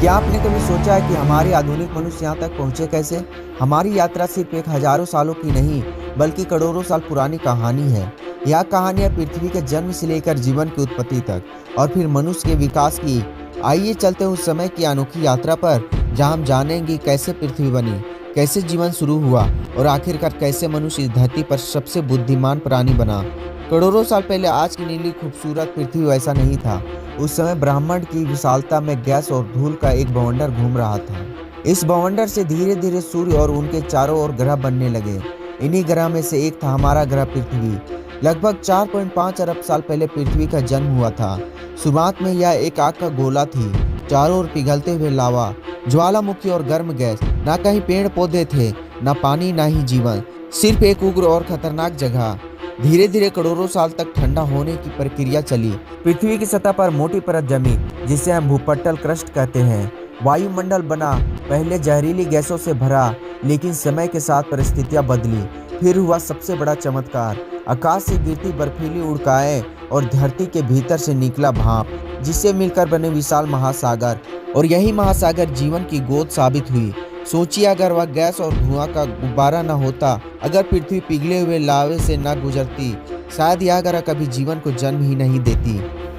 क्या आपने कभी सोचा है कि हमारे आधुनिक मनुष्य यहाँ तक पहुँचे कैसे? हमारी यात्रा सिर्फ एक हजारों सालों की नहीं, बल्कि करोड़ों साल पुरानी कहानी है। यह कहानी है पृथ्वी के जन्म से लेकर जीवन की उत्पत्ति तक और फिर मनुष्य के विकास की। आइए चलते हैं उस समय की अनोखी यात्रा पर, जहाँ हम जानेंगे कैसे पृथ्वी बनी, कैसे जीवन शुरू हुआ और आखिरकार कैसे मनुष्य इस धरती पर सबसे बुद्धिमान प्राणी बना। करोड़ों साल पहले आज की नीली खूबसूरत पृथ्वी वैसा नहीं था। उस समय ब्रह्मांड की विशालता में गैस और धूल का एक बवंडर घूम रहा था। इस बवंडर से धीरे धीरे सूर्य और उनके चारों ओर ग्रह बनने लगे। इन्हीं ग्रह में से एक था हमारा ग्रह पृथ्वी। लगभग 4.5 अरब साल पहले पृथ्वी का जन्म हुआ था। शुरुआत में यह एक आग का गोला थी, चारों ओर पिघलते हुए लावा, ज्वालामुखी और गर्म गैस। ना कहीं पेड़ पौधे थे, ना पानी, ना ही जीवन, सिर्फ एक उग्र और खतरनाक जगह। धीरे धीरे करोड़ों साल तक ठंडा होने की प्रक्रिया चली। पृथ्वी की सतह पर मोटी परत जमी, जिसे हम भूपटल क्रस्ट कहते हैं। वायुमंडल बना, पहले जहरीली गैसों से भरा, लेकिन समय के साथ परिस्थितियां बदली। फिर हुआ सबसे बड़ा चमत्कार, आकाश से गिरती बर्फीली उड़काएं और धरती के भीतर से निकला भाप, जिससे मिलकर बने विशाल महासागर। और यही महासागर जीवन की गोद साबित हुई। सोचिए, अगर वह गैस और धुआं का गुब्बारा न होता, अगर पृथ्वी पिघले हुए लावे से न गुजरती, शायद यह ग्रह कभी जीवन को जन्म ही नहीं देती।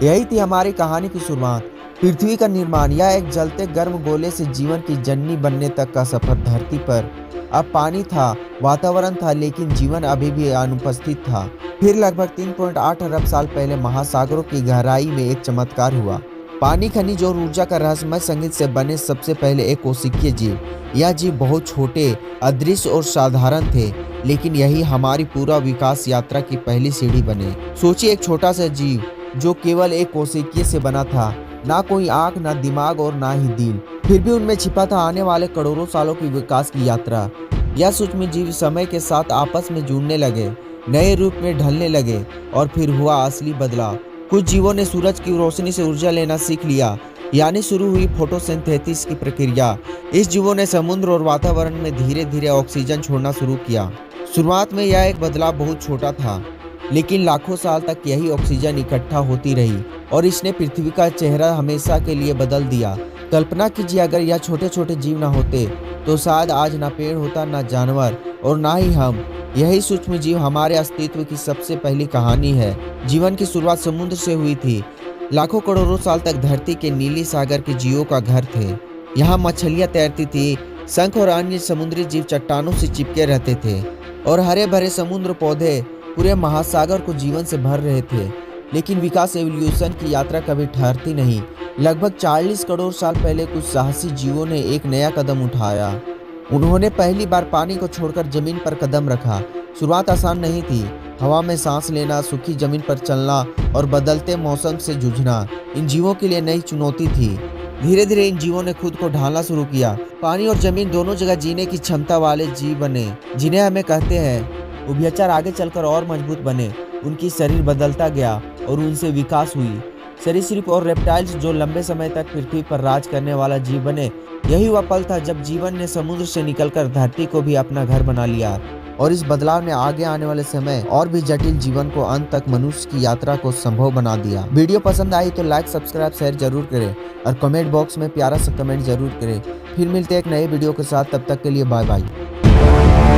यही थी हमारी कहानी की शुरुआत, पृथ्वी का निर्माण। यह एक जलते गर्म गोले से जीवन की जननी बनने तक का सफर। धरती पर अब पानी था, वातावरण था, लेकिन जीवन अभी भी अनुपस्थित था। फिर लगभग 3.8 अरब साल पहले महासागरों की गहराई में एक चमत्कार हुआ। पानी, खनिज और ऊर्जा का रहस्यमय संगीत से बने सबसे पहले एक कोशिकीय जीव। यह जीव बहुत छोटे, अदृश्य और साधारण थे, लेकिन यही हमारी पूरा विकास यात्रा की पहली सीढ़ी बने। सोचिए, एक छोटा सा जीव जो केवल एक कोशिकीय से बना था, ना कोई आंख, ना दिमाग और ना ही दिल। फिर भी उनमें छिपा था आने वाले करोड़ों सालों की विकास की यात्रा। यह सूक्ष्म जीव समय के साथ आपस में जुड़ने लगे, नए रूप में ढलने लगे और फिर हुआ असली बदलाव। कुछ जीवों ने सूरज की रोशनी से ऊर्जा लेना सीख लिया, यानी शुरू हुई फोटोसिंथेसिस की प्रक्रिया। इस जीवों ने समुद्र और वातावरण में धीरे धीरे ऑक्सीजन छोड़ना शुरू किया। शुरुआत में यह एक बदलाव बहुत छोटा था, लेकिन लाखों साल तक यही ऑक्सीजन इकट्ठा होती रही और इसने पृथ्वी का चेहरा हमेशा के लिए बदल दिया। कल्पना कीजिए, अगर यह छोटे छोटे जीव न होते तो शायद आज ना पेड़ होता, ना जानवर और ना ही हम। यही सूक्ष्म जीव हमारे अस्तित्व की सबसे पहली कहानी है। जीवन की शुरुआत समुद्र से हुई थी। लाखों करोड़ों साल तक धरती के नीली सागर के जीवों का घर थे। यहाँ मछलियाँ तैरती थी, शंख और अन्य समुद्री जीव चट्टानों से चिपके रहते थे और हरे भरे समुद्र पौधे पूरे महासागर को जीवन से भर रहे थे। लेकिन विकास, एवोल्यूशन की यात्रा कभी ठहरती नहीं। लगभग 40 करोड़ साल पहले कुछ साहसी जीवों ने एक नया कदम उठाया। उन्होंने पहली बार पानी को छोड़कर जमीन पर कदम रखा। शुरुआत आसान नहीं थी। हवा में सांस लेना, सूखी जमीन पर चलना और बदलते मौसम से जूझना इन जीवों के लिए नई चुनौती थी। धीरे धीरे इन जीवों ने खुद को ढालना शुरू किया। पानी और जमीन दोनों जगह जीने की क्षमता वाले जीव बने, जिन्हें हमें कहते हैं उभयचर। आगे चलकर और मजबूत बने, उनकी शरीर बदलता गया और उनसे विकास हुई। सरीसृप और रेप्टाइल्स जो लंबे समय तक पृथ्वी पर राज करने वाला जीव बने। यही वह पल था जब जीवन ने समुद्र से निकलकर धरती को भी अपना घर बना लिया और इस बदलाव ने आगे आने वाले समय और भी जटिल जीवन को अंत तक मनुष्य की यात्रा को संभव बना दिया। वीडियो पसंद आई तो लाइक, सब्सक्राइब, शेयर जरूर करें और कमेंट बॉक्स में प्यारा सा कमेंट जरूर करें। फिर मिलते हैं एक नए वीडियो के साथ, तब तक के लिए बाय बाय।